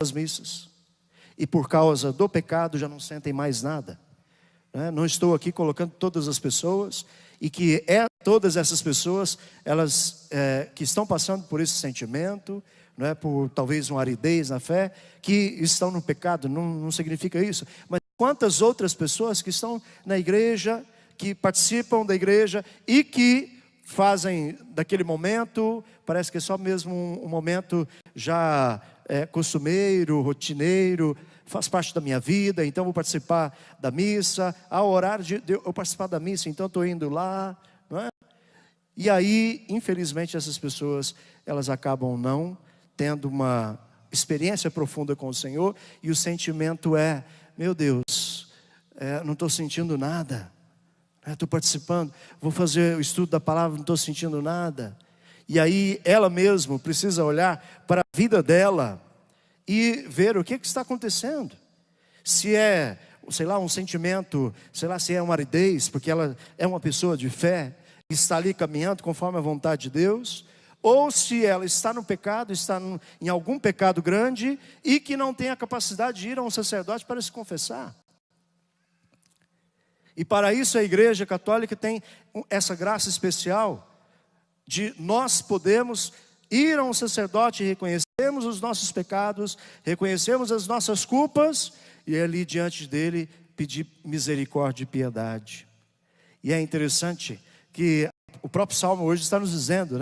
as missas. E por causa do pecado já não sentem mais nada. Não estou aqui colocando todas as pessoas, e que todas essas pessoas, elas que estão passando por esse sentimento, por talvez uma aridez na fé, que estão no pecado, não significa isso. Mas quantas outras pessoas que estão na igreja, que participam da igreja e que fazem daquele momento, parece que é só mesmo um momento já costumeiro, rotineiro, faz parte da minha vida, então vou participar da missa, ao horário de eu participar da missa, então estou indo lá, não é? E aí, infelizmente, essas pessoas, elas acabam não tendo uma experiência profunda com o Senhor, e o sentimento é, meu Deus, não estou sentindo nada, estou participando, vou fazer o estudo da palavra, não estou sentindo nada. E aí ela mesma precisa olhar para a vida dela e ver o que está acontecendo. Se é, sei lá, um sentimento, sei lá, se é uma aridez, porque ela é uma pessoa de fé, está ali caminhando conforme a vontade de Deus, ou se ela está no pecado, está em algum pecado grande, e que não tem a capacidade de ir a um sacerdote para se confessar. E para isso a Igreja Católica tem essa graça especial, de nós podemos ir a um sacerdote e reconhecermos os nossos pecados, reconhecermos as nossas culpas, e ali diante dele pedir misericórdia e piedade. E é interessante que o próprio Salmo hoje está nos dizendo,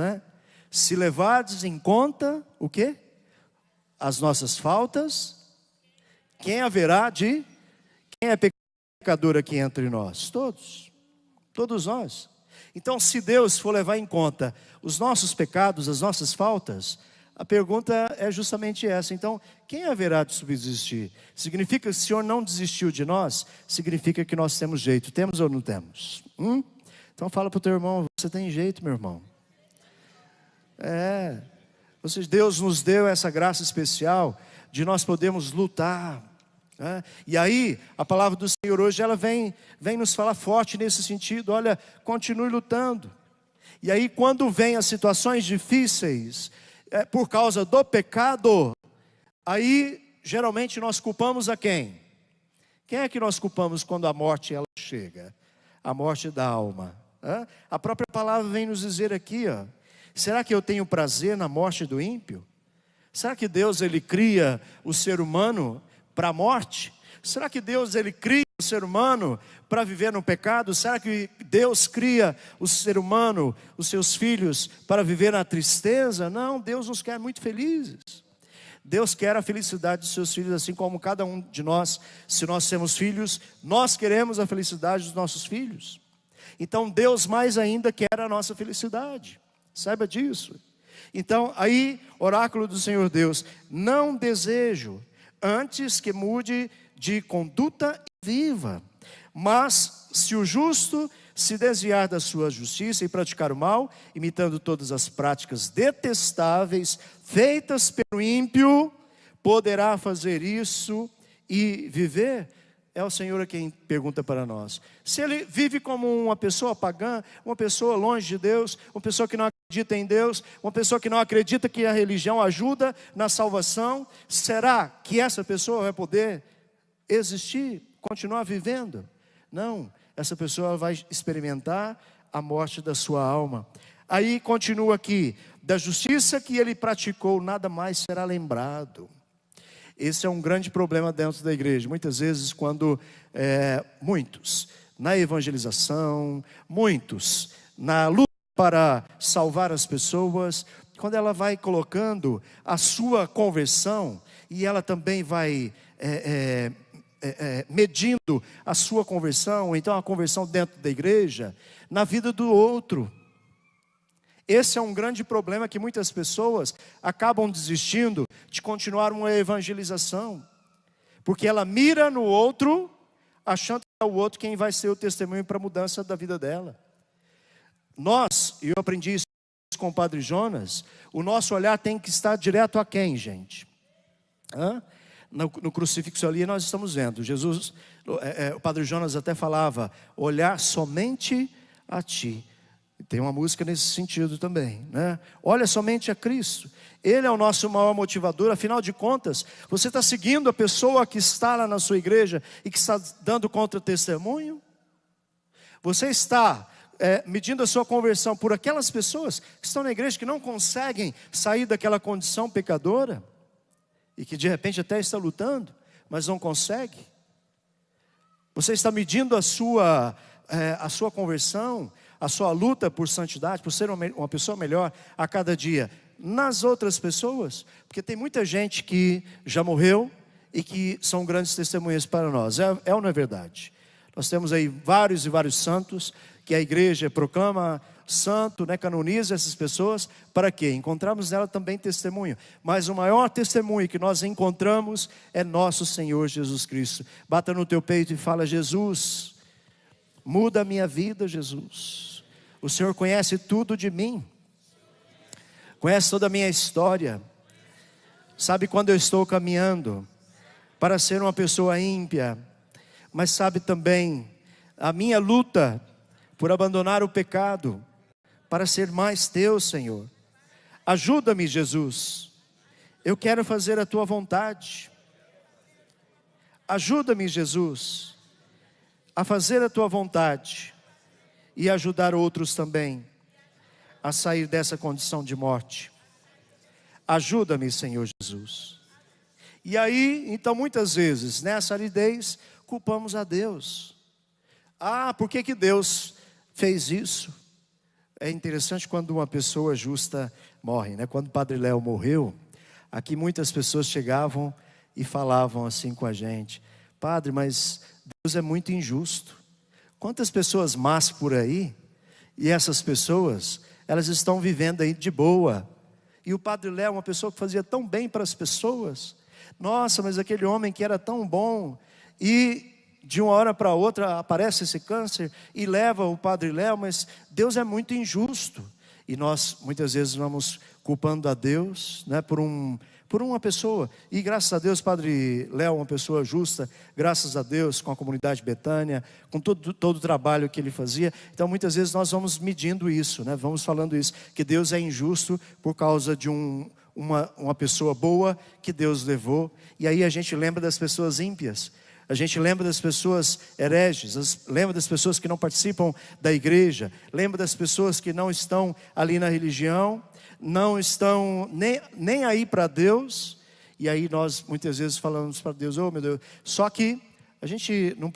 se levardes em conta o quê? As nossas faltas, quem é pecador aqui entre nós? Todos nós. Então, se Deus for levar em conta os nossos pecados, as nossas faltas, a pergunta é justamente essa. Então, quem haverá de subsistir? Significa que o Senhor não desistiu de nós? Significa que nós temos jeito. Temos ou não temos? Então fala para o teu irmão, você tem jeito, meu irmão. Deus nos deu essa graça especial de nós podermos lutar. E aí, a palavra do Senhor hoje, ela vem nos falar forte nesse sentido. Olha, continue lutando. E aí, quando vem as situações difíceis, por causa do pecado, aí, geralmente nós culpamos a quem? Quem é que nós culpamos quando a morte ela chega? A morte da alma. A própria palavra vem nos dizer aqui, será que eu tenho prazer na morte do ímpio? Será que Deus ele cria o ser humano para a morte? Será que Deus ele cria o ser humano para viver no pecado? Será que Deus cria o ser humano, os seus filhos, para viver na tristeza? Não, Deus nos quer muito felizes. Deus quer a felicidade dos seus filhos, assim como cada um de nós, se nós temos filhos, nós queremos a felicidade dos nossos filhos. Então Deus mais ainda quer a nossa felicidade, saiba disso. Então aí, oráculo do Senhor Deus, não desejo antes que mude de conduta e viva. Mas se o justo se desviar da sua justiça e praticar o mal, imitando todas as práticas detestáveis feitas pelo ímpio, poderá fazer isso e viver? É o Senhor a quem pergunta para nós. Se ele vive como uma pessoa pagã, uma pessoa longe de Deus, uma pessoa que não acredita em Deus, uma pessoa que não acredita que a religião ajuda na salvação, será que essa pessoa vai poder existir, continuar vivendo? Não, essa pessoa vai experimentar a morte da sua alma. Aí continua aqui, da justiça que ele praticou, nada mais será lembrado. Esse é um grande problema dentro da igreja. Muitas vezes quando muitos na evangelização, muitos na luta para salvar as pessoas, quando ela vai colocando a sua conversão, e ela também vai medindo a sua conversão, então a conversão dentro da igreja, na vida do outro. Esse é um grande problema que muitas pessoas acabam desistindo de continuar uma evangelização, porque ela mira no outro, achando que é o outro quem vai ser o testemunho para a mudança da vida dela. E eu aprendi isso com o Padre Jonas, o nosso olhar tem que estar direto a quem, gente? No crucifixo ali nós estamos vendo, Jesus, o Padre Jonas até falava, olhar somente a ti. Tem uma música nesse sentido também, né? Olha somente a Cristo. Ele é o nosso maior motivador. Afinal de contas, você está seguindo a pessoa que está lá na sua igreja e que está dando contra-testemunho? Você está medindo a sua conversão por aquelas pessoas que estão na igreja, que não conseguem sair daquela condição pecadora e que de repente até está lutando, mas não consegue? Você está medindo a sua conversão, a sua luta por santidade, por ser uma pessoa melhor a cada dia nas outras pessoas? Porque tem muita gente que já morreu e que são grandes testemunhas para nós. É ou não é verdade? Nós temos aí vários e vários santos que a igreja proclama santo, né, canoniza essas pessoas. Para quê? Encontramos nela também testemunho. Mas o maior testemunho que nós encontramos é nosso Senhor Jesus Cristo. Bata no teu peito e fala: Jesus, muda a minha vida, Jesus. O Senhor conhece tudo de mim, conhece toda a minha história, sabe quando eu estou caminhando para ser uma pessoa ímpia, mas sabe também a minha luta por abandonar o pecado, para ser mais teu, Senhor. Ajuda-me, Jesus, eu quero fazer a tua vontade. Ajuda-me, Jesus, a fazer a tua vontade e ajudar outros também a sair dessa condição de morte. Ajuda-me, Senhor Jesus. E aí, então muitas vezes, nessa aridez, culpamos a Deus. Por que Deus fez isso? É interessante quando uma pessoa justa morre, né? Quando o Padre Léo morreu, aqui muitas pessoas chegavam e falavam assim com a gente: Padre, mas Deus é muito injusto. Quantas pessoas más por aí, e essas pessoas, elas estão vivendo aí de boa. E o Padre Léo, uma pessoa que fazia tão bem para as pessoas. Nossa, mas aquele homem que era tão bom, e de uma hora para outra aparece esse câncer e leva o Padre Léo. Mas Deus é muito injusto. E nós muitas vezes vamos culpando a Deus, né, por uma pessoa. E graças a Deus, Padre Léo é uma pessoa justa, graças a Deus, com a comunidade Betânia, com todo o trabalho que ele fazia. Então muitas vezes nós vamos medindo isso, né, vamos falando isso, que Deus é injusto por causa de uma pessoa boa que Deus levou. E aí a gente lembra das pessoas ímpias, a gente lembra das pessoas hereges, lembra das pessoas que não participam da igreja, lembra das pessoas que não estão ali na religião, não estão nem aí para Deus. E aí nós muitas vezes falamos para Deus: oh meu Deus. Só que a gente não